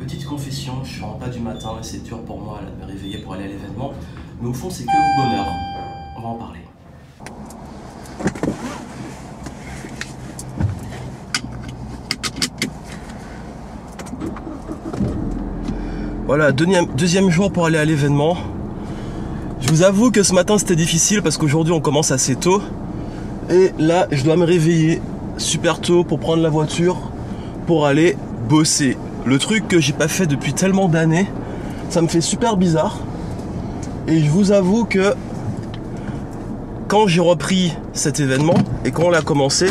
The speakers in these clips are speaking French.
Petite confession, je suis en bas du matin et c'est dur pour moi là, de me réveiller pour aller à l'événement. Mais au fond, c'est que du bonheur. On va en parler. Voilà, deuxième jour pour aller à l'événement. Je vous avoue que ce matin c'était difficile parce qu'aujourd'hui on commence assez tôt. Et là, je dois me réveiller super tôt pour prendre la voiture pour aller bosser. Le truc que j'ai pas fait depuis tellement d'années, ça me fait super bizarre. Et je vous avoue que quand j'ai repris cet événement et quand on l'a commencé,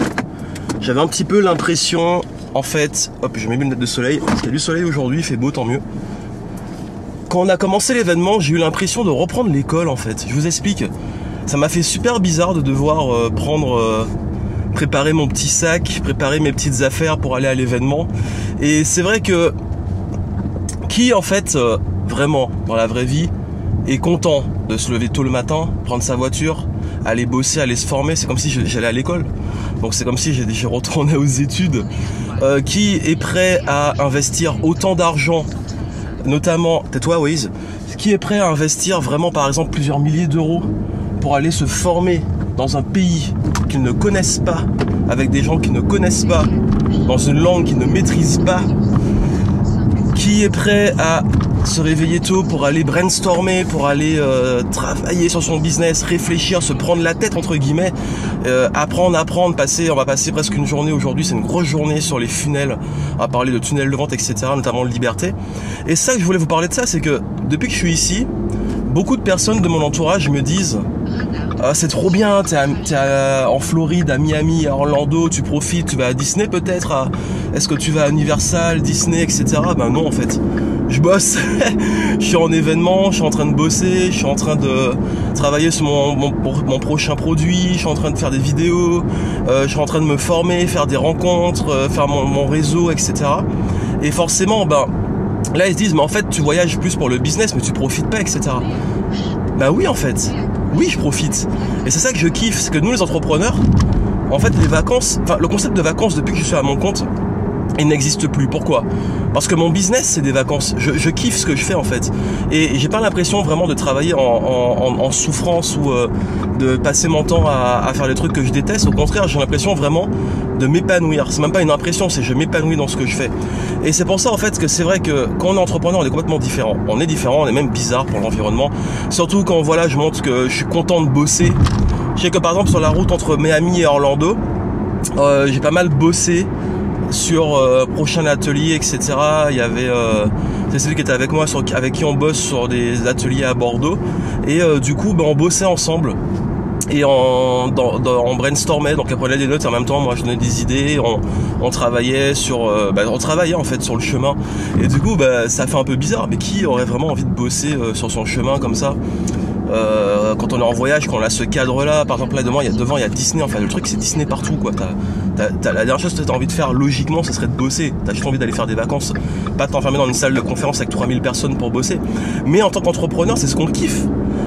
j'avais un petit peu l'impression, en fait, hop, je mets mes lunettes de soleil, parce qu'il y a du soleil aujourd'hui, il fait beau, tant mieux. Quand on a commencé l'événement, j'ai eu l'impression de reprendre l'école en fait. Je vous explique, ça m'a fait super bizarre de devoir préparer mon petit sac, préparer mes petites affaires pour aller à l'événement. Et c'est vrai que qui en fait vraiment dans la vraie vie est content de se lever tôt le matin, prendre sa voiture, aller bosser, aller se former, c'est comme si j'allais à l'école. Donc c'est comme si j'ai retourné aux études. Qui est prêt à investir autant d'argent, notamment, tais-toi Waze, qui est prêt à investir vraiment par exemple plusieurs milliers d'euros pour aller se former dans un pays qu'ils ne connaissent pas, avec des gens qu'ils ne connaissent pas, dans une langue qu'ils ne maîtrisent pas, qui est prêt à se réveiller tôt pour aller brainstormer, pour aller travailler sur son business, réfléchir, se prendre la tête entre guillemets, apprendre, on va passer presque une journée aujourd'hui, c'est une grosse journée sur les funnels, on va parler de tunnels de vente, etc., notamment de liberté. Et ça que je voulais vous parler de ça, c'est que depuis que je suis ici, beaucoup de personnes de mon entourage me disent c'est trop bien, t'es en Floride, à Miami, à Orlando, tu profites, tu vas à Disney peut-être, est-ce que tu vas à Universal, Disney, etc. Ben non en fait, je bosse, je suis en événement, je suis en train de bosser, je suis en train de travailler sur mon prochain produit, je suis en train de faire des vidéos, je suis en train de me former, faire des rencontres, faire mon réseau, etc. Et forcément, ben là ils se disent mais en fait tu voyages plus pour le business mais tu profites pas, etc. Ben oui en fait, oui je profite. Et c'est ça que je kiffe, c'est que nous les entrepreneurs, en fait les vacances, enfin le concept de vacances depuis que je suis à mon compte, il n'existe plus. Pourquoi? Parce que mon business c'est des vacances, je kiffe ce que je fais en fait. Et j'ai pas l'impression vraiment de travailler en souffrance ou de passer mon temps à faire les trucs que je déteste. Au contraire, j'ai l'impression vraiment de m'épanouir. C'est même pas une impression, c'est je m'épanouis dans ce que je fais. Et c'est pour ça en fait que c'est vrai que quand on est entrepreneur, on est complètement différent. On est différent, on est même bizarre pour l'environnement. Surtout quand voilà, je montre que je suis content de bosser. Je sais que par exemple sur la route entre Miami et Orlando, j'ai pas mal bossé sur prochain atelier, etc. Il y avait Cécile qui était avec moi, avec qui on bosse sur des ateliers à Bordeaux. Et du coup, ben, on bossait ensemble. Et on brainstormait, donc elle prenait des notes et en même temps moi je donnais des idées, on travaillait on travaillait en fait sur le chemin. Et du coup bah, ça fait un peu bizarre, mais qui aurait vraiment envie de bosser sur son chemin comme ça quand on est en voyage, quand on a ce cadre là, par exemple là devant il y a Disney, enfin le truc c'est Disney partout quoi. La dernière chose que tu as envie de faire logiquement ce serait de bosser, t'as juste envie d'aller faire des vacances, pas t'enfermer dans une salle de conférence avec 3000 personnes pour bosser. Mais en tant qu'entrepreneur c'est ce qu'on kiffe.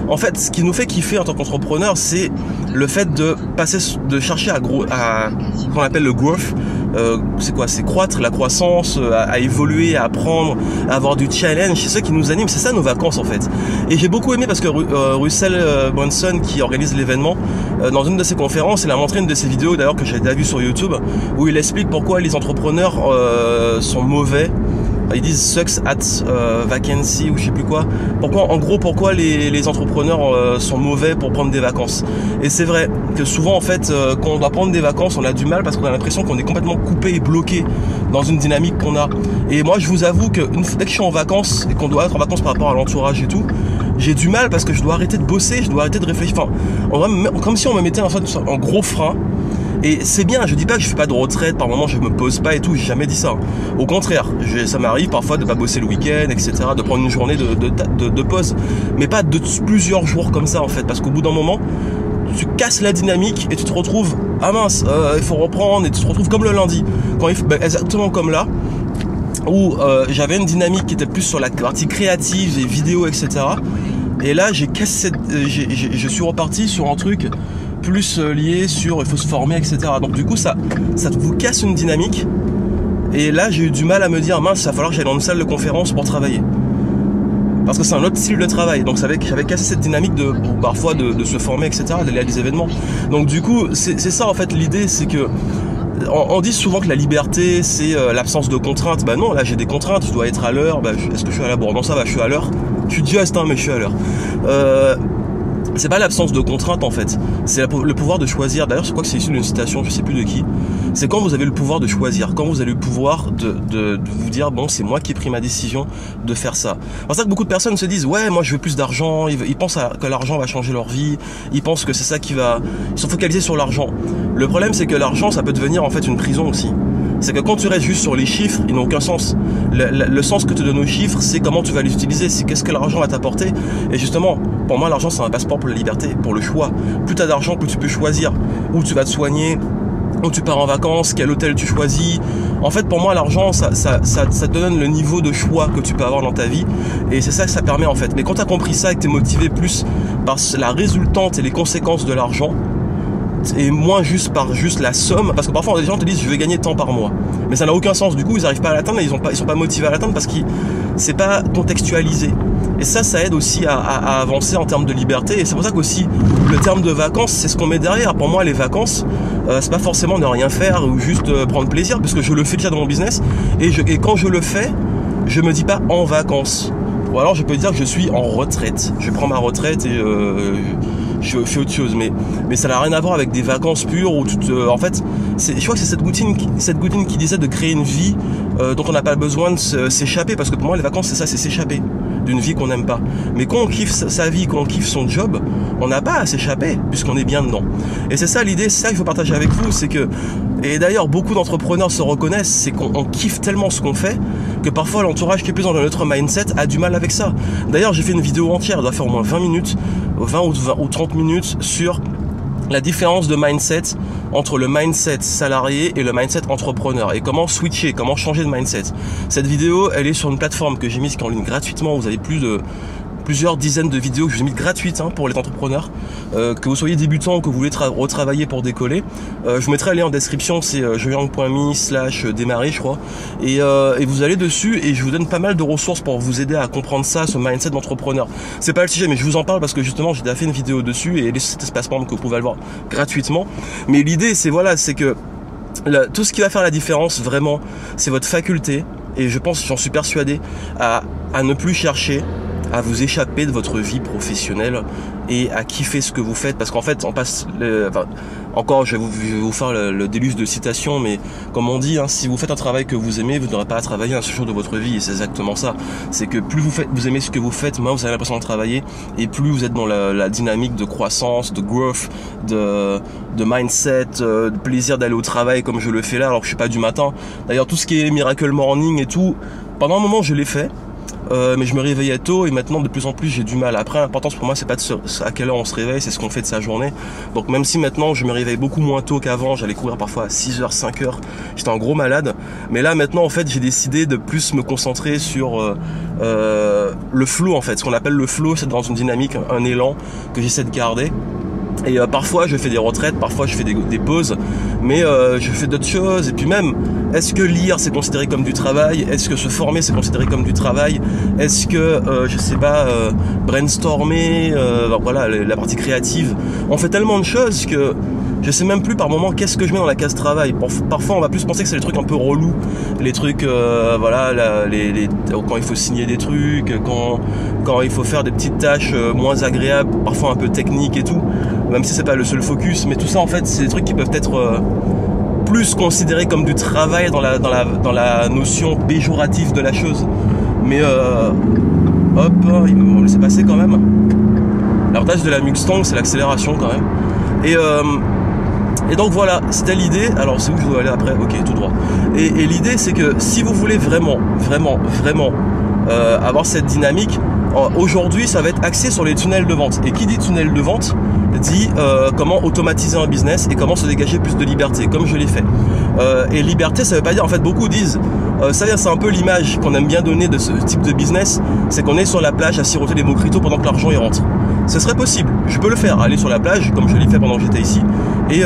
En fait, ce qui nous fait kiffer en tant qu'entrepreneur, c'est le fait de chercher à ce qu'on appelle le growth. C'est quoi? C'est croître, la croissance, à évoluer, à apprendre, à avoir du challenge. C'est ça qui nous anime, c'est ça nos vacances en fait. Et j'ai beaucoup aimé parce que Russell Brunson, qui organise l'événement, dans une de ses conférences, il a montré une de ses vidéos d'ailleurs que j'ai déjà vue sur YouTube, où il explique pourquoi les entrepreneurs sont mauvais. Ils disent sucks at vacancy ou je sais plus quoi. Pourquoi les entrepreneurs sont mauvais pour prendre des vacances. Et c'est vrai que souvent en fait quand on doit prendre des vacances on a du mal parce qu'on a l'impression qu'on est complètement coupé et bloqué dans une dynamique qu'on a. Et moi je vous avoue que dès que je suis en vacances et qu'on doit être en vacances par rapport à l'entourage et tout, j'ai du mal parce que je dois arrêter de bosser, je dois arrêter de réfléchir. Enfin, comme si on me mettait en fait un gros frein. Et c'est bien, je dis pas que je fais pas de retraite, par moment je me pose pas et tout, j'ai jamais dit ça. Au contraire, ça m'arrive parfois de pas bosser le week-end, etc., de prendre une journée de pause, mais pas de plusieurs jours comme ça en fait, parce qu'au bout d'un moment, tu casses la dynamique et tu te retrouves, ah mince, il faut reprendre, et tu te retrouves comme le lundi, exactement comme là, où j'avais une dynamique qui était plus sur la partie créative, et vidéos, etc. Et là, je suis reparti sur un truc plus lié sur il faut se former, etc. Donc du coup ça vous casse une dynamique Et là, j'ai eu du mal à me dire, mince, il va falloir que j'aille dans une salle de conférence pour travailler. Parce que c'est un autre style de travail. Donc j'avais cassé cette dynamique de parfois de se former, etc., d'aller à des événements. Donc du coup, c'est ça en fait l'idée, c'est que on dit souvent que la liberté c'est l'absence de contraintes. Bah non, là j'ai des contraintes, je dois être à l'heure. Bah, est-ce que je suis à la bourre? Non, ça va, je suis à l'heure. Je suis juste, mais je suis à l'heure. C'est pas l'absence de contraintes en fait, c'est le pouvoir de choisir. D'ailleurs je crois que c'est issu d'une citation, je sais plus de qui. C'est quand vous avez le pouvoir de choisir, quand vous avez le pouvoir de vous dire bon, c'est moi qui ai pris ma décision de faire ça. C'est pour ça que beaucoup de personnes se disent ouais, moi je veux plus d'argent, ils pensent que l'argent va changer leur vie, ils pensent que c'est ça qui va, ils sont focalisés sur l'argent. Le problème c'est que l'argent ça peut devenir en fait une prison aussi. C'est que quand tu restes juste sur les chiffres, ils n'ont aucun sens. Le sens que te donnent aux chiffres, c'est comment tu vas les utiliser, c'est qu'est-ce que l'argent va t'apporter. Et justement, pour moi, l'argent, c'est un passeport pour la liberté, pour le choix. Plus tu as d'argent, plus tu peux choisir où tu vas te soigner, où tu pars en vacances, quel hôtel tu choisis. En fait, pour moi, l'argent, ça te donne le niveau de choix que tu peux avoir dans ta vie. Et c'est ça que ça permet, en fait. Mais quand tu as compris ça et que tu es motivé plus par la résultante et les conséquences de l'argent, et moins juste par la somme, parce que parfois des gens te disent je vais gagner tant par mois, mais ça n'a aucun sens. Du coup ils n'arrivent pas à l'atteindre et ils sont pas motivés à l'atteindre parce que c'est pas contextualisé. Et ça aide aussi à avancer en termes de liberté. Et c'est pour ça qu'aussi le terme de vacances, c'est ce qu'on met derrière. Pour moi les vacances, c'est pas forcément ne rien faire ou juste prendre plaisir, parce que je le fais déjà dans mon business et quand je le fais, je me dis pas en vacances. Ou alors je peux dire que je suis en retraite. Je prends ma retraite et je fais autre chose, mais ça n'a rien à voir avec des vacances pures où en fait, je crois que c'est cette Goutine qui disait de créer une vie dont on n'a pas besoin de s'échapper, parce que pour moi les vacances c'est ça, c'est s'échapper d'une vie qu'on n'aime pas. Mais quand on kiffe sa vie, quand on kiffe son job, on n'a pas à s'échapper puisqu'on est bien dedans. Et c'est ça l'idée, c'est ça qu'il faut partager avec vous, c'est que, et d'ailleurs beaucoup d'entrepreneurs se reconnaissent, c'est qu'on kiffe tellement ce qu'on fait que parfois l'entourage qui est plus dans notre mindset a du mal avec ça. D'ailleurs j'ai fait une vidéo entière, elle doit faire au moins 20 minutes, 20 ou 30 minutes sur la différence de mindset entre le mindset salarié et le mindset entrepreneur et comment switcher, comment changer de mindset. Cette vidéo, elle est sur une plateforme que j'ai mise en ligne gratuitement. Vous avez plusieurs dizaines de vidéos que je vous ai mis gratuites pour les entrepreneurs, que vous soyez débutant ou que vous voulez retravailler pour décoller. Je vous mettrai le lien en description, c'est joyang.me/démarrer je crois, et vous allez dessus et je vous donne pas mal de ressources pour vous aider à comprendre ça, ce mindset d'entrepreneur. C'est pas le sujet mais je vous en parle parce que justement j'ai déjà fait une vidéo dessus et cet espace membre que vous pouvez le voir gratuitement. Mais l'idée c'est que tout ce qui va faire la différence vraiment, c'est votre faculté, et je pense, j'en suis persuadé, à ne plus chercher à vous échapper de votre vie professionnelle et à kiffer ce que vous faites, parce qu'en fait on passe encore je vais vous faire le déluge de citations, mais comme on dit, si vous faites un travail que vous aimez, vous n'aurez pas à travailler un seul jour de votre vie. Et c'est exactement ça, c'est que plus vous aimez ce que vous faites, moins vous avez l'impression de travailler, et plus vous êtes dans la dynamique de croissance, de growth, de mindset, de plaisir d'aller au travail comme je le fais là, alors que je suis pas du matin. D'ailleurs tout ce qui est Miracle Morning et tout, pendant un moment je l'ai fait, mais je me réveillais tôt, et maintenant de plus en plus j'ai du mal. Après l'importance pour moi c'est pas à quelle heure on se réveille, c'est ce qu'on fait de sa journée. Donc même si maintenant je me réveille beaucoup moins tôt qu'avant, j'allais courir parfois à 6h, 5h, j'étais un gros malade, mais là maintenant en fait j'ai décidé de plus me concentrer sur le flow en fait. Ce qu'on appelle le flow, c'est dans une dynamique, un élan que j'essaie de garder. Et parfois je fais des retraites, parfois je fais des pauses, mais je fais d'autres choses. Et puis même, est-ce que lire c'est considéré comme du travail? Est-ce que se former c'est considéré comme du travail? Est-ce que, je sais pas, brainstormer, voilà, la partie créative? On fait tellement de choses que je sais même plus par moment qu'est-ce que je mets dans la case travail. Parfois on va plus penser que c'est les trucs un peu relous, les trucs voilà, quand il faut signer des trucs, quand il faut faire des petites tâches moins agréables, parfois un peu techniques et tout, même si c'est pas le seul focus. Mais tout ça en fait c'est des trucs qui peuvent être plus considérés comme du travail dans la notion péjorative de la chose. Mais hop, il me laissait passer quand même. L'avantage de la Mustang c'est l'accélération quand même. Et donc voilà, c'était l'idée. Alors c'est où je dois aller après? Ok, tout droit. Et l'idée c'est que si vous voulez vraiment avoir cette dynamique, aujourd'hui ça va être axé sur les tunnels de vente. Et qui dit tunnel de vente dit comment automatiser un business et comment se dégager plus de liberté, comme je l'ai fait. Et liberté, ça veut pas dire, en fait beaucoup disent, ça c'est un peu l'image qu'on aime bien donner de ce type de business, c'est qu'on est sur la plage à siroter des mojitos pendant que l'argent y rentre. Ce serait possible, je peux le faire, aller sur la plage comme je l'ai fait pendant que j'étais ici, et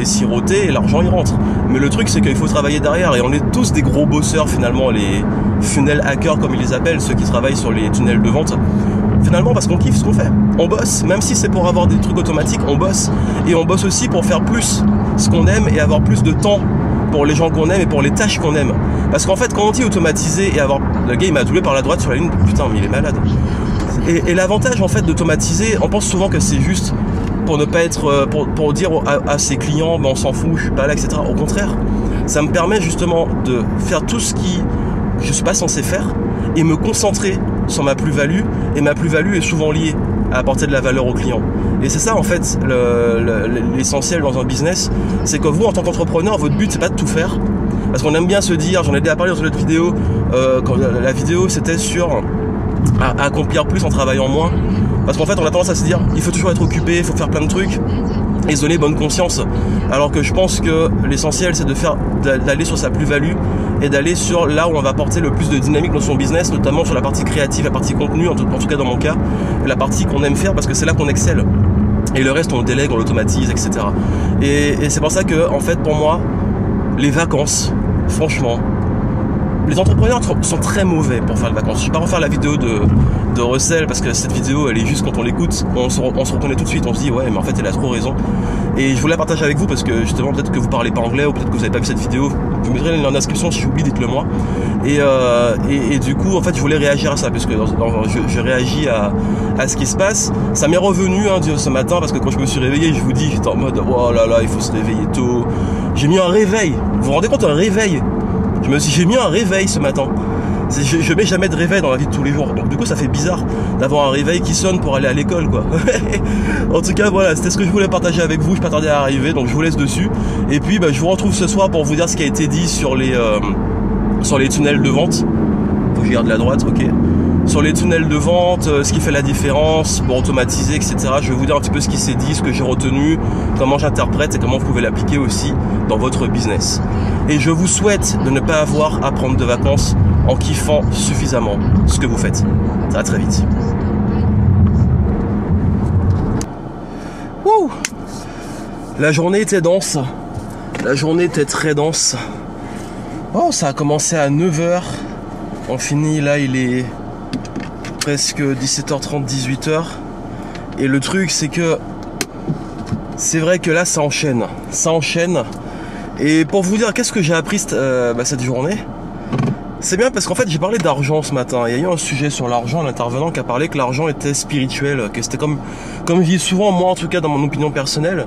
siroter et l'argent il rentre. Mais le truc c'est qu'il faut travailler derrière et on est tous des gros bosseurs finalement, les funnel hackers comme ils les appellent, ceux qui travaillent sur les tunnels de vente. Finalement parce qu'on kiffe ce qu'on fait, on bosse, même si c'est pour avoir des trucs automatiques, on bosse. Et on bosse aussi pour faire plus ce qu'on aime et avoir plus de temps pour les gens qu'on aime et pour les tâches qu'on aime. Parce qu'en fait quand on dit automatiser et avoir... Le gars il m'a doublé par la droite sur la ligne, putain mais il est malade. Et l'avantage en fait d'automatiser, on pense souvent que c'est juste pour ne pas être... pour dire à ses clients, ben, on s'en fout, je suis pas là, etc. Au contraire, ça me permet justement de faire tout ce qui je suis pas censé faire et me concentrer sur ma plus-value, et ma plus-value est souvent liée à apporter de la valeur aux clients. Et c'est ça en fait l'essentiel dans un business, c'est que vous en tant qu'entrepreneur, votre but c'est pas de tout faire, parce qu'on aime bien se dire, j'en ai déjà parlé dans une autre vidéo, quand la vidéo c'était sur accomplir plus en travaillant moins, parce qu'en fait on a tendance à se dire, il faut toujours être occupé, il faut faire plein de trucs, et se donner bonne conscience, alors que je pense que l'essentiel c'est d'aller sur sa plus-value et d'aller sur là où on va apporter le plus de dynamique dans son business, notamment sur la partie créative, la partie contenu, en tout cas dans mon cas, la partie qu'on aime faire parce que c'est là qu'on excelle. Et le reste on le délègue, on l'automatise, etc. Et c'est pour ça que en fait pour moi, les vacances, franchement, les entrepreneurs sont très mauvais pour faire les vacances. Je vais pas refaire la vidéo de Russell parce que cette vidéo elle est juste quand on l'écoute, on se reconnaît tout de suite, on se dit ouais mais en fait elle a trop raison. Et je voulais la partager avec vous parce que justement peut-être que vous parlez pas anglais ou peut-être que vous avez pas vu cette vidéo. Vous mettrez le lien en description, si j'oublie dites-le moi. Et du coup en fait je voulais réagir à ça parce que je réagis à ce qui se passe. Ça m'est revenu ce matin parce que quand je me suis réveillé, je vous dis j'étais en mode oh là là il faut se réveiller tôt. J'ai mis un réveil. Vous vous rendez compte, un réveil? J'ai mis un réveil ce matin. Je mets jamais de réveil dans la vie de tous les jours. Donc du coup ça fait bizarre d'avoir un réveil qui sonne pour aller à l'école quoi. En tout cas voilà, c'était ce que je voulais partager avec vous. Je pas tardé à arriver, donc je vous laisse dessus. Et puis je vous retrouve ce soir pour vous dire ce qui a été dit sur les tunnels de vente. Faut que je garde la droite, ok. Sur les tunnels de vente, ce qui fait la différence pour automatiser, etc. Je vais vous dire un petit peu ce qui s'est dit, ce que j'ai retenu, comment j'interprète et comment vous pouvez l'appliquer aussi dans votre business. Et je vous souhaite de ne pas avoir à prendre de vacances en kiffant suffisamment ce que vous faites. Ça va très vite. Wouh! La journée était dense. La journée était très dense. Oh, ça a commencé à 9h. On finit là, il est presque 17h30, 18h. Et le truc, c'est que c'est vrai que là, ça enchaîne. Ça enchaîne. Et pour vous dire, qu'est-ce que j'ai appris cette journée? C'est bien parce qu'en fait, j'ai parlé d'argent ce matin. Il y a eu un sujet sur l'argent, l'intervenant qui a parlé que l'argent était spirituel, que c'était comme je dis souvent, moi en tout cas dans mon opinion personnelle,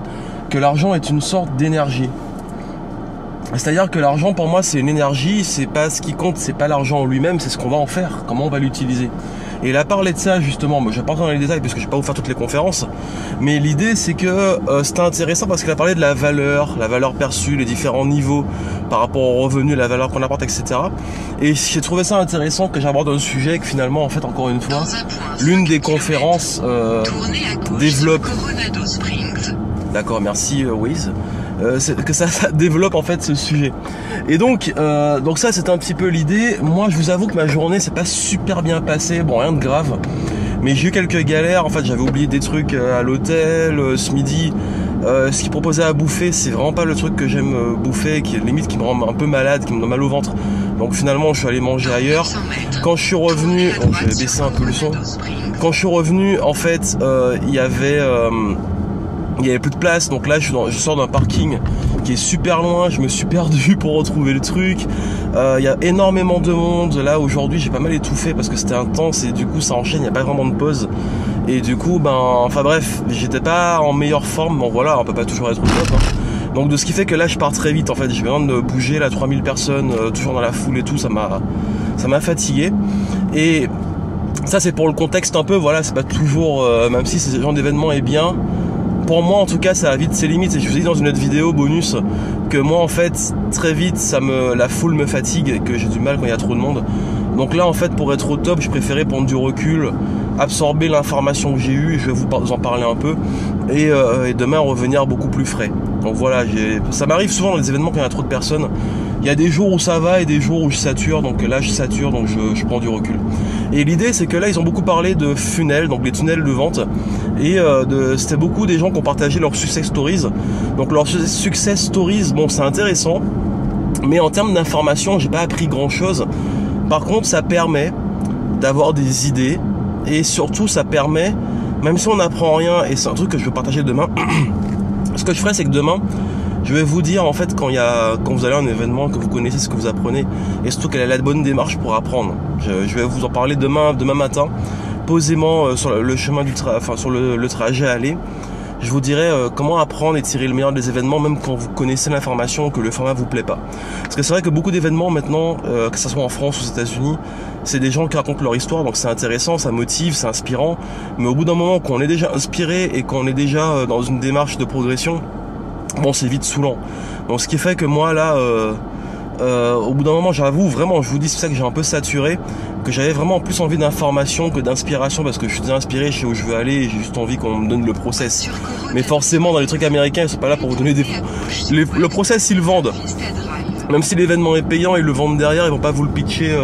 que l'argent est une sorte d'énergie. C'est-à-dire que l'argent pour moi c'est une énergie, c'est pas ce qui compte, c'est pas l'argent en lui-même, c'est ce qu'on va en faire, comment on va l'utiliser. Et il a parlé de ça justement, je vais pas rentrer dans les détails parce que je vais pas vous faire toutes les conférences, mais l'idée c'est que c'était intéressant parce qu'il a parlé de la valeur perçue, les différents niveaux par rapport aux revenus, la valeur qu'on apporte, etc. Et j'ai trouvé ça intéressant que j'aborde un sujet que finalement en fait encore une fois, l'une des conférences développe. D'accord, merci Wiz. Que ça développe en fait ce sujet. Et donc ça c'était un petit peu l'idée. Moi je vous avoue que ma journée c'est pas super bien passée, bon rien de grave, mais j'ai eu quelques galères. En fait j'avais oublié des trucs à l'hôtel ce midi. Ce qu'ils proposaient à bouffer c'est vraiment pas le truc que j'aime bouffer, qui limite qui me rend un peu malade, qui me donne mal au ventre. Donc finalement je suis allé manger ailleurs. Quand je suis revenu, je vais baisser un peu le son. Quand je suis revenu en fait il y avait plus de place, donc là je sors d'un parking qui est super loin, je me suis perdu pour retrouver le truc. Il y a énormément de monde, là aujourd'hui j'ai pas mal étouffé parce que c'était intense et du coup ça enchaîne, il n'y a pas vraiment de pause. Et du coup, enfin bref, j'étais pas en meilleure forme, bon voilà, on peut pas toujours être au top. Donc de ce qui fait que là je pars très vite en fait, j'ai besoin de bouger, là 3000 personnes, toujours dans la foule et tout, ça m'a fatigué. Et ça c'est pour le contexte un peu, voilà, c'est pas toujours, même si ce genre d'événement est bien, pour moi en tout cas ça a vite ses limites. Et je vous ai dit dans une autre vidéo bonus que moi en fait très vite la foule me fatigue et que j'ai du mal quand il y a trop de monde. Donc là en fait pour être au top je préférais prendre du recul, absorber l'information que j'ai eue, je vais vous en parler un peu et demain revenir beaucoup plus frais. Donc voilà, ça m'arrive souvent dans les événements quand il y a trop de personnes. Il y a des jours où ça va et des jours où je sature, donc là je sature, donc je prends du recul. Et l'idée c'est que là ils ont beaucoup parlé de funnels, donc les tunnels de vente, et c'était beaucoup des gens qui ont partagé leurs success stories. Donc leurs success stories, bon c'est intéressant, mais en termes d'information j'ai pas appris grand chose. Par contre ça permet d'avoir des idées, et surtout ça permet, même si on n'apprend rien, et c'est un truc que je veux partager demain, ce que je ferai c'est que demain je vais vous dire en fait quand vous allez à un événement, que vous connaissez ce que vous apprenez, et surtout quelle est la bonne démarche pour apprendre. Je vais vous en parler demain matin, posément sur le chemin sur le trajet à aller. Je vous dirai comment apprendre et tirer le meilleur des événements, même quand vous connaissez l'information, que le format vous plaît pas. Parce que c'est vrai que beaucoup d'événements maintenant, que ce soit en France ou aux États-Unis, c'est des gens qui racontent leur histoire, donc c'est intéressant, ça motive, c'est inspirant. Mais au bout d'un moment, quand on est déjà inspiré et qu'on est déjà dans une démarche de progression, bon, c'est vite saoulant. Donc ce qui fait que moi là, au bout d'un moment, j'avoue vraiment, je vous dis, c'est ça que j'ai un peu saturé, que j'avais vraiment plus envie d'information que d'inspiration, parce que je suis déjà inspiré, je sais où je veux aller, et j'ai juste envie qu'on me donne le process. Mais forcément, dans les trucs américains, ils sont pas là pour vous donner le process, ils le vendent. Même si l'événement est payant, ils le vendent derrière, ils vont pas vous le pitcher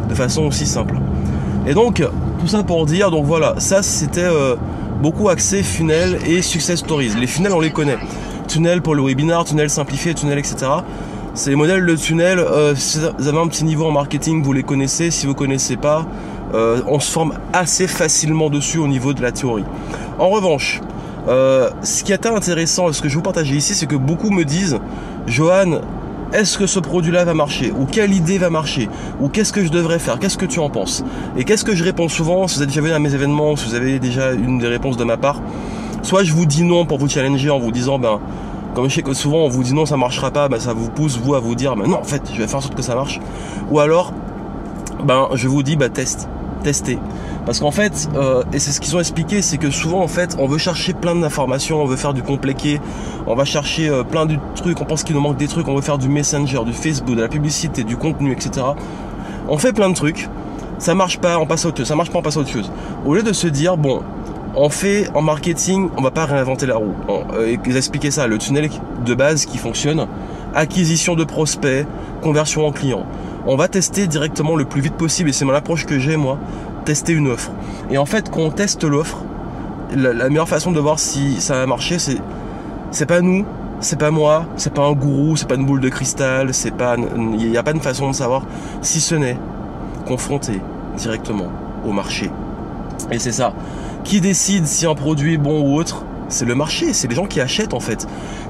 de façon aussi simple. Et donc, tout ça pour dire, donc voilà, ça c'était beaucoup axé funnel et success stories. Les funnels, on les connaît. Tunnel pour le webinar, tunnel simplifié, tunnel, etc. C'est les modèles de tunnel. Si vous avez un petit niveau en marketing, vous les connaissez. Si vous ne connaissez pas, on se forme assez facilement dessus au niveau de la théorie. En revanche, ce qui est intéressant, ce que je vais vous partager ici, c'est que beaucoup me disent, Johan, est-ce que ce produit-là va marcher? Ou quelle idée va marcher? Ou qu'est-ce que je devrais faire? Qu'est-ce que tu en penses? Et qu'est-ce que je réponds souvent? Si vous avez déjà venu à mes événements, si vous avez déjà une des réponses de ma part, soit je vous dis non pour vous challenger en vous disant, ben, comme je sais que souvent on vous dit non, ça marchera pas, ben ça vous pousse vous à vous dire, ben non, en fait, je vais faire en sorte que ça marche. Ou alors, ben, je vous dis, ben testez. Parce qu'en fait, et c'est ce qu'ils ont expliqué, c'est que souvent en fait, on veut chercher plein d'informations, on veut faire du compliqué, on va chercher plein de trucs, on pense qu'il nous manque des trucs, on veut faire du Messenger, du Facebook, de la publicité, du contenu, etc. On fait plein de trucs, ça marche pas, on passe à autre chose, ça marche pas, on passe à autre chose. Au lieu de se dire, bon, on fait en marketing, on va pas réinventer la roue. Ils expliquaient ça, le tunnel de base qui fonctionne, acquisition de prospects, conversion en clients. On va tester directement le plus vite possible, et c'est mon approche que j'ai moi, tester une offre. Et en fait, quand on teste l'offre, la meilleure façon de voir si ça va marcher, c'est pas nous, c'est pas moi, c'est pas un gourou, c'est pas une boule de cristal, il n'y a pas une façon de savoir, si ce n'est confronté directement au marché. Et c'est ça. Qui décide si un produit est bon ou autre? C'est le marché, c'est les gens qui achètent en fait.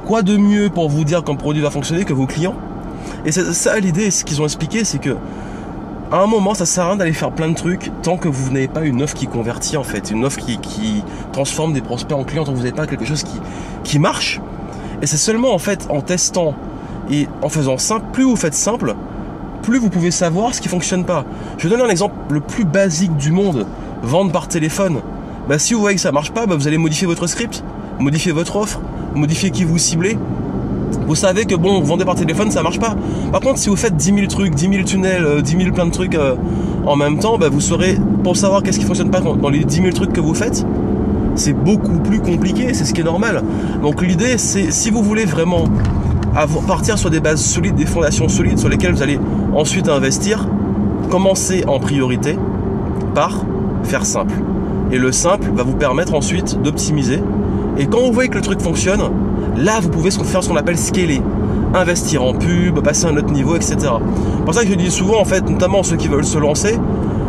Quoi de mieux pour vous dire qu'un produit va fonctionner que vos clients? Et c'est ça l'idée, ce qu'ils ont expliqué, c'est que à un moment, ça sert à rien d'aller faire plein de trucs tant que vous n'avez pas une offre qui convertit en fait, une offre qui transforme des prospects en clients, tant que vous n'avez pas quelque chose qui marche. Et c'est seulement en fait en testant et en faisant simple, plus vous faites simple, plus vous pouvez savoir ce qui fonctionne pas. Je vais donner un exemple le plus basique du monde, vendre par téléphone. Bah, si vous voyez que ça marche pas, bah, vous allez modifier votre script, modifier votre offre, modifier qui vous ciblez. Vous savez que bon, vous vendez par téléphone, ça marche pas. Par contre, si vous faites 10 000 trucs, 10 000 tunnels, 10 000 plein de trucs en même temps, bah, vous saurez, pour savoir qu'est-ce qui fonctionne pas dans les 10 000 trucs que vous faites, c'est beaucoup plus compliqué, c'est ce qui est normal. Donc l'idée, c'est, si vous voulez vraiment partir sur des bases solides, des fondations solides sur lesquelles vous allez ensuite investir, commencez en priorité par faire simple. Et le simple va vous permettre ensuite d'optimiser. Et quand vous voyez que le truc fonctionne, là vous pouvez faire ce qu'on appelle scaler, investir en pub, passer à un autre niveau, etc. C'est pour ça que je dis souvent en fait, notamment ceux qui veulent se lancer,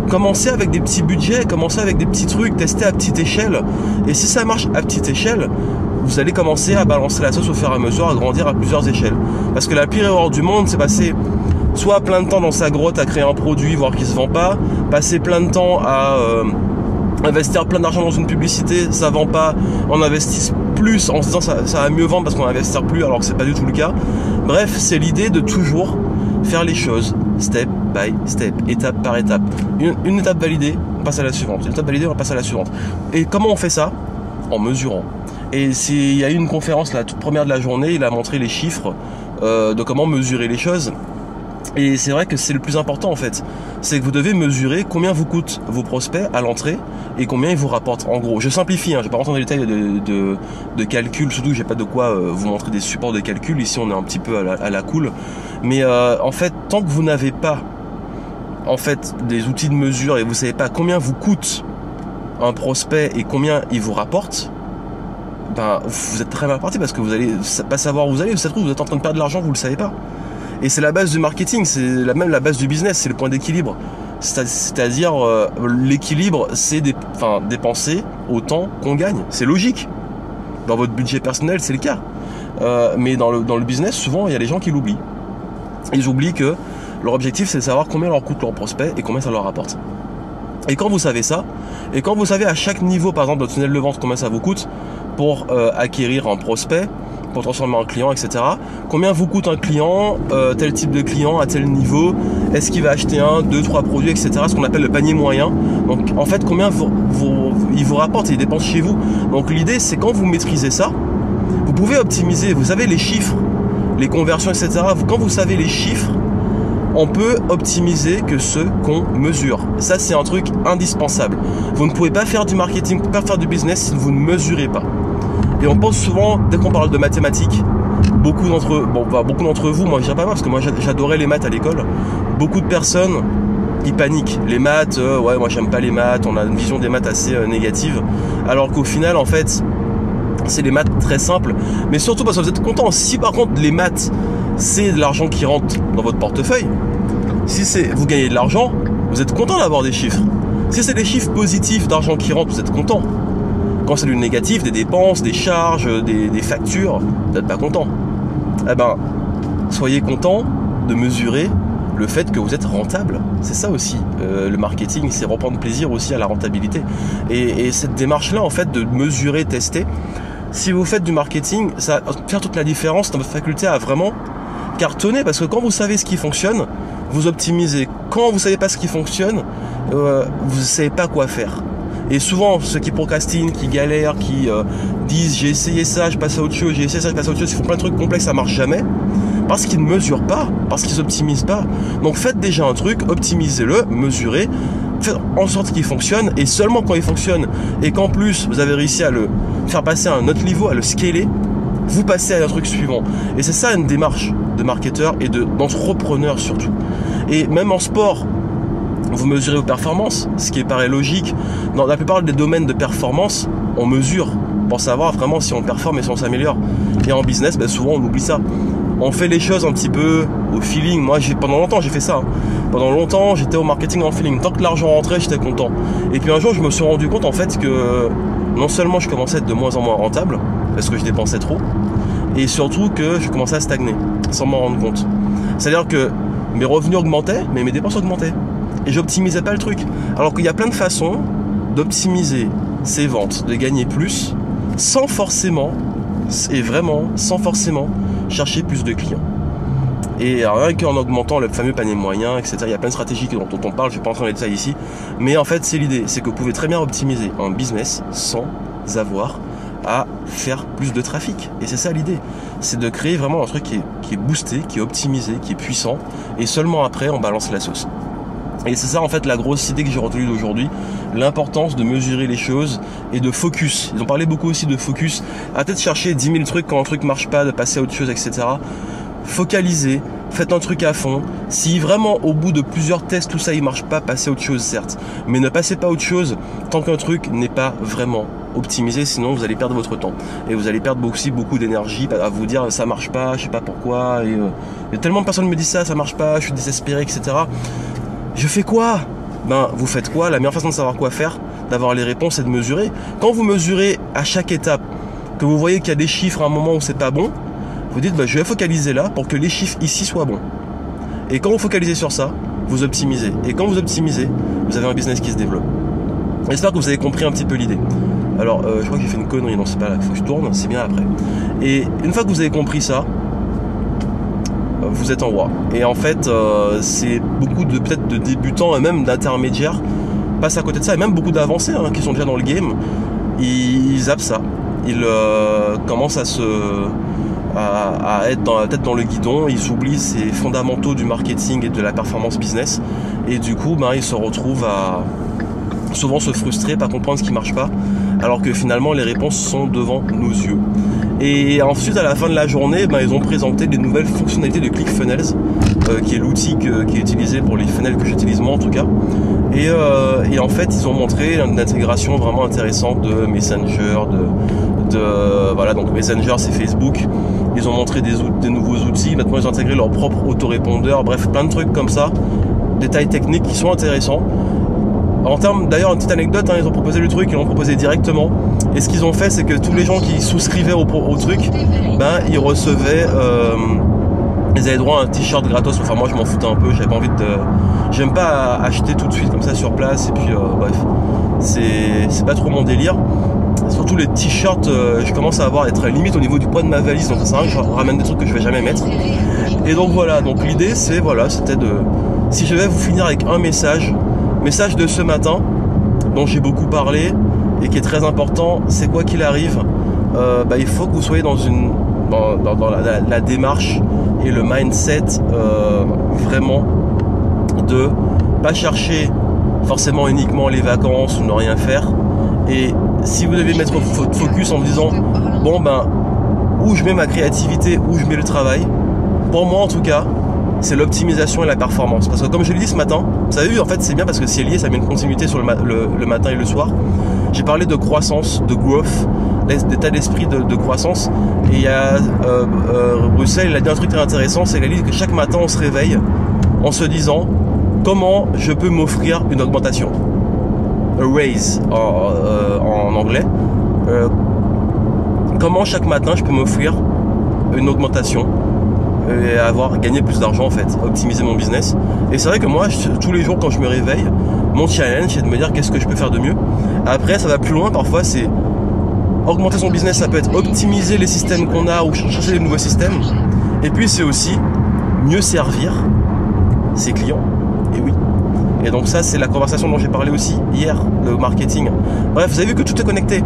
commencez avec des petits budgets, commencez avec des petits trucs, testez à petite échelle. Et si ça marche à petite échelle, vous allez commencer à balancer la sauce au fur et à mesure, à grandir à plusieurs échelles. Parce que la pire erreur du monde, c'est passer soit plein de temps dans sa grotte à créer un produit, voir qu'il se vend pas, passer plein de temps à investir plein d'argent dans une publicité, ça vend pas, on investit plus en se disant ça va mieux vendre parce qu'on va investir plus, alors que c'est pas du tout le cas. Bref, c'est l'idée de toujours faire les choses step by step, étape par étape. Une étape validée, on passe à la suivante. Une étape validée, on passe à la suivante. Et comment on fait ça? En mesurant. Et il y a eu une conférence, la toute première de la journée, il a montré les chiffres de comment mesurer les choses. Et c'est vrai que c'est le plus important en fait. C'est que vous devez mesurer combien vous coûtent vos prospects à l'entrée et combien ils vous rapportent. En gros, je simplifie, je ne vais pas rentrer dans les détails de calcul, surtout que j'ai pas de quoi vous montrer des supports de calcul. Ici on est un petit peu à la cool. Mais en fait, tant que vous n'avez pas en fait des outils de mesure et vous savez pas combien vous coûte un prospect et combien il vous rapporte, ben vous êtes très mal parti parce que vous allez pas savoir où vous allez. Ça se trouve, vous êtes en train de perdre de l'argent, vous le savez pas. Et c'est la base du marketing, c'est même la base du business, c'est le point d'équilibre. C'est-à-dire l'équilibre, c'est dépenser autant qu'on gagne. C'est logique. Dans votre budget personnel, c'est le cas. Mais dans le business, souvent, il y a des gens qui l'oublient. Ils oublient que leur objectif, c'est de savoir combien leur coûte leur prospect et combien ça leur rapporte. Et quand vous savez ça, et quand vous savez à chaque niveau, par exemple, dans le tunnel de vente, combien ça vous coûte pour acquérir un prospect, pour transformer en client, etc. Combien vous coûte un client, tel type de client, à tel niveau, est-ce qu'il va acheter 1, 2, 3 produits, etc. Ce qu'on appelle le panier moyen. Donc en fait, combien il vous rapporte et il dépense chez vous. Donc l'idée, c'est quand vous maîtrisez ça, vous pouvez optimiser, vous savez les chiffres, les conversions, etc. Quand vous savez les chiffres, on peut optimiser que ce qu'on mesure. Ça, c'est un truc indispensable. Vous ne pouvez pas faire du marketing, pas faire du business si vous ne mesurez pas. Et on pense souvent, dès qu'on parle de mathématiques, beaucoup d'entre vous, moi je dirais pas moi, parce que moi j'adorais les maths à l'école, beaucoup de personnes, ils paniquent. Les maths, ouais, moi j'aime pas les maths, on a une vision des maths assez négative, alors qu'au final, en fait, c'est les maths très simples, mais surtout parce que vous êtes content. Si par contre les maths, c'est de l'argent qui rentre dans votre portefeuille, si vous gagnez de l'argent, vous êtes content d'avoir des chiffres. Si c'est des chiffres positifs d'argent qui rentre, vous êtes content. Quand c'est du négatif, des dépenses, des charges, des factures, vous n'êtes pas content. Eh ben, soyez content de mesurer le fait que vous êtes rentable. C'est ça aussi. Le marketing, c'est reprendre plaisir aussi à la rentabilité. Et cette démarche-là, en fait, de mesurer, tester, si vous faites du marketing, ça va faire toute la différence dans votre faculté à vraiment cartonner. Parce que quand vous savez ce qui fonctionne, vous optimisez. Quand vous ne savez pas ce qui fonctionne, vous ne savez pas quoi faire. Et souvent, ceux qui procrastinent, qui galèrent, qui disent j'ai essayé ça, je passe à autre chose, j'ai essayé ça, je passe à autre chose, ils font plein de trucs complexes, ça marche jamais, parce qu'ils ne mesurent pas, parce qu'ils n'optimisent pas. Donc faites déjà un truc, optimisez-le, mesurez, faites en sorte qu'il fonctionne, et seulement quand il fonctionne, et qu'en plus vous avez réussi à le faire passer à un autre niveau, à le scaler, vous passez à un truc suivant. Et c'est ça une démarche de marketeur et d'entrepreneur surtout. Et même en sport, vous mesurez vos performances, ce qui paraît logique. Dans la plupart des domaines de performance, on mesure pour savoir vraiment si on performe et si on s'améliore. Et en business, souvent on oublie ça. On fait les choses un petit peu au feeling. Moi, pendant longtemps, j'ai fait ça. Pendant longtemps, j'étais au marketing en feeling. Tant que l'argent rentrait, j'étais content. Et puis un jour, je me suis rendu compte en fait que non seulement je commençais à être de moins en moins rentable, parce que je dépensais trop, et surtout que je commençais à stagner, sans m'en rendre compte. C'est-à-dire que mes revenus augmentaient, mais mes dépenses augmentaient. Et j'optimisais pas le truc. Alors qu'il y a plein de façons d'optimiser ses ventes, de gagner plus, sans forcément, et vraiment, sans forcément chercher plus de clients. Et rien qu'en augmentant le fameux panier moyen, etc. Il y a plein de stratégies dont on parle, je ne vais pas entrer dans les détails ici. Mais en fait, c'est l'idée, c'est que vous pouvez très bien optimiser un business sans avoir à faire plus de trafic. Et c'est ça l'idée. C'est de créer vraiment un truc qui est boosté, qui est optimisé, qui est puissant. Et seulement après, on balance la sauce. Et c'est ça en fait la grosse idée que j'ai retenue d'aujourd'hui, l'importance de mesurer les choses et de focus. Ils ont parlé beaucoup aussi de focus, arrêtez de chercher 10 000 trucs quand un truc marche pas, de passer à autre chose, etc. Focalisez, faites un truc à fond. Si vraiment au bout de plusieurs tests tout ça il marche pas, passez à autre chose certes, mais ne passez pas à autre chose tant qu'un truc n'est pas vraiment optimisé, sinon vous allez perdre votre temps et vous allez perdre aussi beaucoup d'énergie à vous dire ça marche pas, je sais pas pourquoi, et tellement de personnes me disent ça marche pas, je suis désespéré, etc. Je fais quoi? Vous faites quoi? La meilleure façon de savoir quoi faire, d'avoir les réponses, c'est de mesurer. Quand vous mesurez à chaque étape, que vous voyez qu'il y a des chiffres à un moment où c'est pas bon, vous dites je vais focaliser là pour que les chiffres ici soient bons. Et quand vous focalisez sur ça, vous optimisez. Et quand vous optimisez, vous avez un business qui se développe. J'espère que vous avez compris un petit peu l'idée. Alors, je crois que j'ai fait une connerie, non c'est pas là, il faut que je tourne, c'est bien après. Et une fois que vous avez compris ça, vous êtes en roi. Et en fait, c'est beaucoup peut-être de débutants et même d'intermédiaires passent à côté de ça, et même beaucoup d'avancés qui sont déjà dans le game, ils zappent ça. Ils commencent à être dans la tête dans le guidon, ils oublient ces fondamentaux du marketing et de la performance business, et du coup ils se retrouvent à souvent se frustrer, pas comprendre ce qui marche pas, alors que finalement les réponses sont devant nos yeux. Et ensuite à la fin de la journée, ils ont présenté des nouvelles fonctionnalités de ClickFunnels, qui est l'outil qui est utilisé pour les funnels que j'utilise moi en tout cas. Et en fait ils ont montré une intégration vraiment intéressante de Messenger, voilà, donc Messenger c'est Facebook. Ils ont montré des nouveaux outils, maintenant ils ont intégré leur propre autorépondeur, bref plein de trucs comme ça, détails techniques qui sont intéressants. En termes, d'ailleurs, une petite anecdote, ils ont proposé le truc, ils l'ont proposé directement. Et ce qu'ils ont fait, c'est que tous les gens qui souscrivaient au truc, ils recevaient, ils avaient droit à un t-shirt gratos. Enfin, moi, je m'en foutais un peu, j'avais pas envie j'aime pas acheter tout de suite comme ça sur place. Et puis, bref, c'est pas trop mon délire. Surtout les t-shirts, je commence à être limite au niveau du poids de ma valise, donc ça sert à rien que je ramène des trucs que je vais jamais mettre. Et donc voilà, donc l'idée, c'était si je vais vous finir avec un message de ce matin dont j'ai beaucoup parlé et qui est très important, c'est quoi qu'il arrive, il faut que vous soyez dans la démarche et le mindset vraiment de pas chercher forcément uniquement les vacances ou ne rien faire. Et si vous devez mettre votre focus en vous disant où je mets ma créativité, où je mets le travail, pour moi en tout cas c'est l'optimisation et la performance. Parce que comme je l'ai dit ce matin, vous avez vu, en fait c'est bien parce que c'est lié, ça met une continuité sur le matin et le soir. J'ai parlé de croissance, de growth, d'état d'esprit de croissance. Et il y a Russell, il a dit un truc très intéressant, c'est qu'il a dit que chaque matin on se réveille en se disant comment je peux m'offrir une augmentation. A raise en anglais. Comment chaque matin je peux m'offrir une augmentation et gagné plus d'argent en fait, optimiser mon business. Et c'est vrai que moi, tous les jours quand je me réveille, mon challenge c'est de me dire qu'est-ce que je peux faire de mieux. Après ça va plus loin, parfois c'est augmenter son business, ça peut être optimiser les systèmes qu'on a ou chercher des nouveaux systèmes. Et puis c'est aussi mieux servir ses clients. Et oui. Et donc ça c'est la conversation dont j'ai parlé aussi hier, le marketing. Bref, vous avez vu que tout est connecté.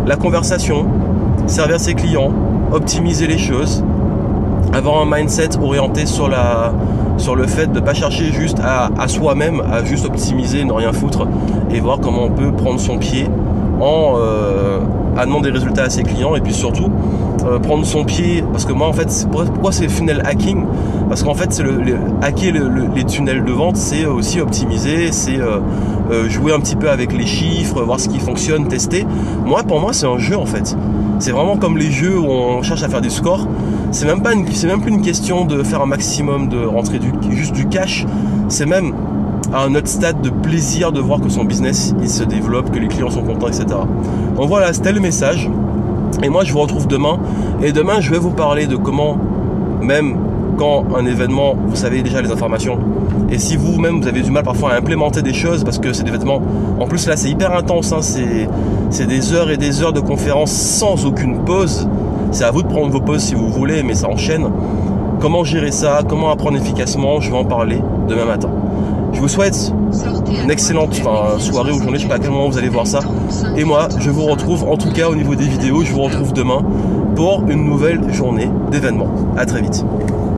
La conversation, servir ses clients, optimiser les choses, avoir un mindset orienté sur le fait de ne pas chercher juste à soi-même, à juste optimiser, ne rien foutre, et voir comment on peut prendre son pied en amenant des résultats à ses clients. Et puis surtout prendre son pied, parce que moi en fait pourquoi c'est funnel hacking, parce qu'en fait c'est hacker les tunnels de vente, c'est aussi optimiser, c'est jouer un petit peu avec les chiffres, voir ce qui fonctionne, tester. Pour moi c'est un jeu en fait, c'est vraiment comme les jeux où on cherche à faire des scores. C'est même plus une question de faire un maximum, de rentrer juste du cash, c'est même à un autre stade de plaisir de voir que son business il se développe, que les clients sont contents, etc. Donc voilà, c'était le message. Et moi je vous retrouve demain. Et demain je vais vous parler de comment, même quand un événement, vous savez déjà les informations. Et si vous-même vous avez du mal parfois à implémenter des choses, parce que c'est des événements, en plus là c'est hyper intense, c'est des heures et des heures de conférences sans aucune pause. C'est à vous de prendre vos pauses si vous voulez, mais ça enchaîne. Comment gérer ça, comment apprendre efficacement, je vais en parler demain matin. Je vous souhaite une excellente soirée ou journée, je sais pas à quel moment vous allez voir ça. Et moi, je vous retrouve, en tout cas au niveau des vidéos, je vous retrouve demain pour une nouvelle journée d'événements. À très vite.